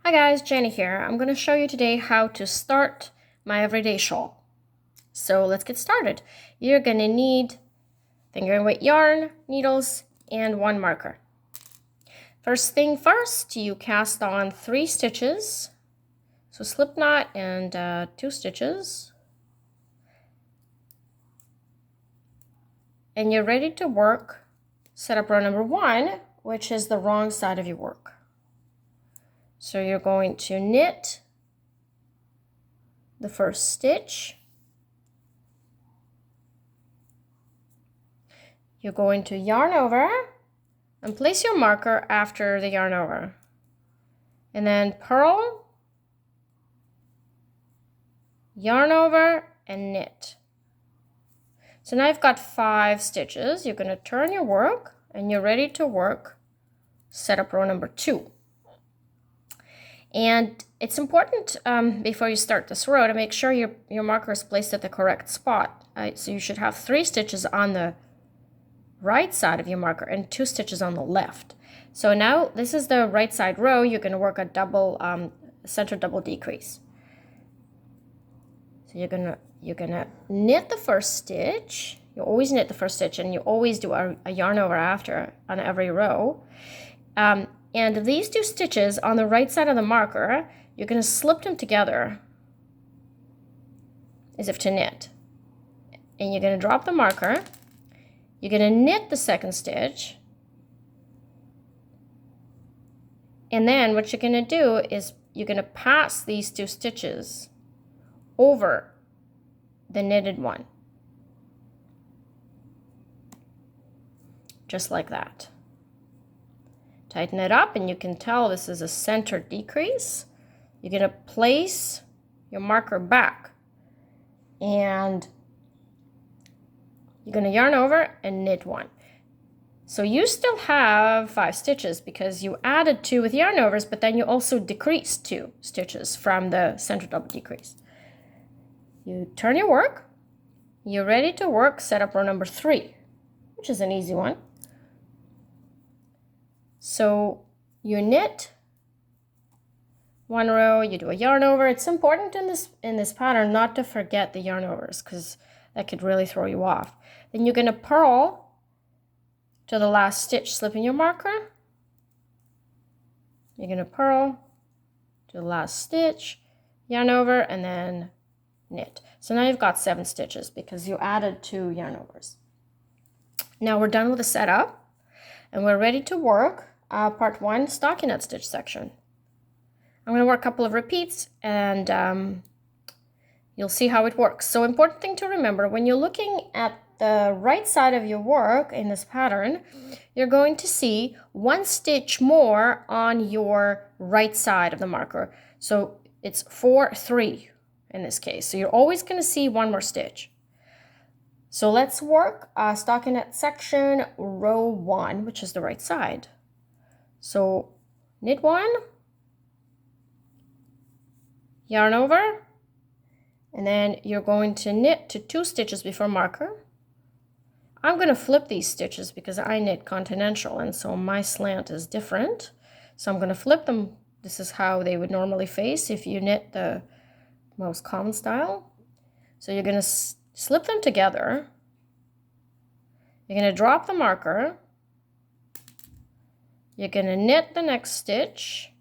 Hi guys, Jenny here. I'm going to show you today how to start my everyday shawl. So let's get started. You're going to need fingering weight yarn, needles, and one marker. First thing first, you cast on 3 stitches. So slip knot and 2 stitches. And you're ready to work. Set up row number 1, which is the wrong side of your work. So you're going to knit the first stitch. You're going to yarn over and place your marker after the yarn over. And then purl, yarn over, and knit. So now you've got 5 stitches. You're going to turn your work and you're ready to work. Set up row number 2. And it's important before you start this row to make sure your marker is placed at the correct spot. So you should have 3 stitches on the right side of your marker and 2 stitches on the left. So now this is the right side row. You're going to work a double center double decrease. So you're gonna knit the first stitch. You always knit the first stitch, and you always do a yarn over after on every row. And these 2 stitches on the right side of the marker, you're going to slip them together as if to knit. And you're going to drop the marker. You're going to knit the second stitch. And then what you're going to do is you're going to pass these 2 stitches over the knitted one. Just like that. Tighten it up, and you can tell this is a center decrease. You're going to place your marker back, and you're going to yarn over and knit 1. So you still have 5 stitches because you added 2 with yarn overs, but then you also decreased 2 stitches from the center double decrease. You turn your work. You're ready to work. Set up row number 3, which is an easy one. So you knit 1 row, you do a yarn over. It's important in this pattern not to forget the yarn overs because that could really throw you off. Then you're going to purl to the last stitch, slipping your marker. You're going to purl to the last stitch, yarn over, and then knit. So now you've got 7 stitches because you added 2 yarn overs. Now we're done with the setup and we're ready to work part 1 stockinette stitch section. I'm going to work a couple of repeats and you'll see how it works. So important thing to remember, when you're looking at the right side of your work in this pattern, you're going to see 1 stitch more on your right side of the marker. So it's 4, 3 in this case. So you're always going to see 1 more stitch. So let's work stockinette section row 1, which is the right side. So knit 1, yarn over, and then you're going to knit to 2 stitches before marker. I'm going to flip these stitches because I knit continental, and so my slant is different. So I'm going to flip them. This is how they would normally face if you knit the most common style. So you're going to slip them together. You're going to drop the marker. You're going to knit the next stitch,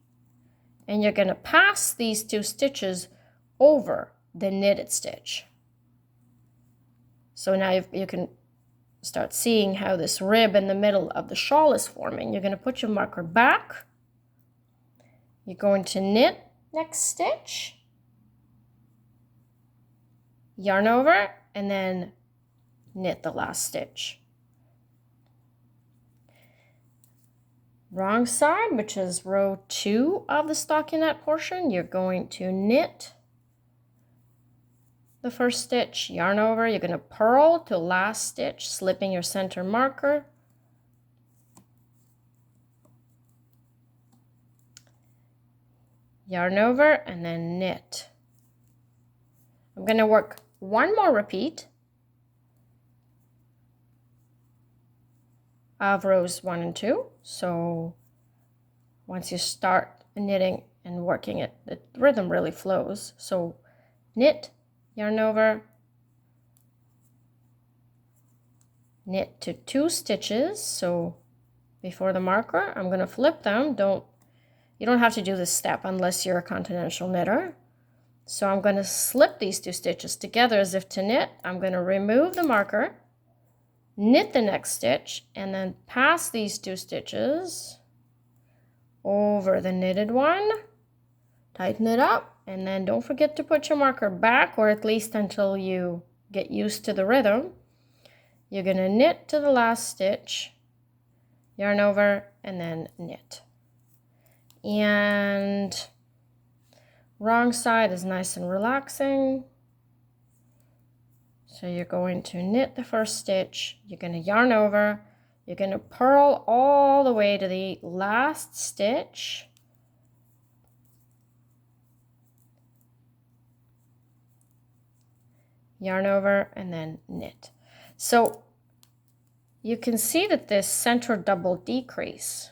and you're going to pass these 2 stitches over the knitted stitch. So now you can start seeing how this rib in the middle of the shawl is forming. You're going to put your marker back. You're going to knit next stitch, yarn over, and then knit the last stitch. Wrong side, which is row 2 of the stockinette portion, you're going to knit the first stitch, yarn over, you're going to purl to last stitch, slipping your center marker. Yarn over and then knit. I'm going to work 1 more repeat of rows 1 and 2. So once you start knitting and working it. The rhythm really flows. So knit, yarn over, knit to 2 stitches. So before the marker, I'm going to flip them. You don't have to do this step unless you're a continental knitter. So I'm going to slip these 2 stitches together as if to knit. I'm going to remove the marker, knit the next stitch, and then pass these 2 stitches over the knitted one. Tighten it up, and then don't forget to put your marker back, or at least until you get used to the rhythm. You're going to knit to the last stitch, yarn over, and then knit. And wrong side is nice and relaxing. So you're going to knit the first stitch, you're going to yarn over, you're going to purl all the way to the last stitch. Yarn over, and then knit. So you can see that this center double decrease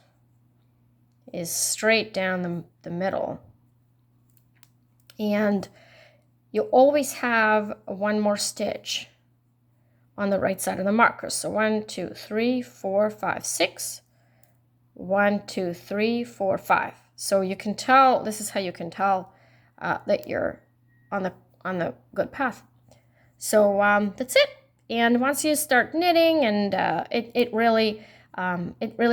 is straight down the middle. And you always have one more stitch on the right side of the marker. So 1, 2, 3, 4, 5, 6. 1, 2, 3, 4, 5. So you can tell, this is how you can tell that you're on the good path. So that's it. And once you start knitting, and it really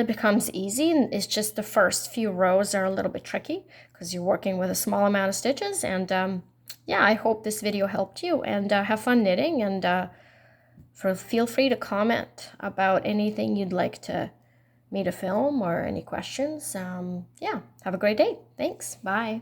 becomes easy. And it's just the first few rows are a little bit tricky because you're working with a small amount of stitches. And yeah, I hope this video helped you, and have fun knitting. And feel free to comment about anything you'd like me to film or any questions. Yeah, have a great day. Thanks. Bye.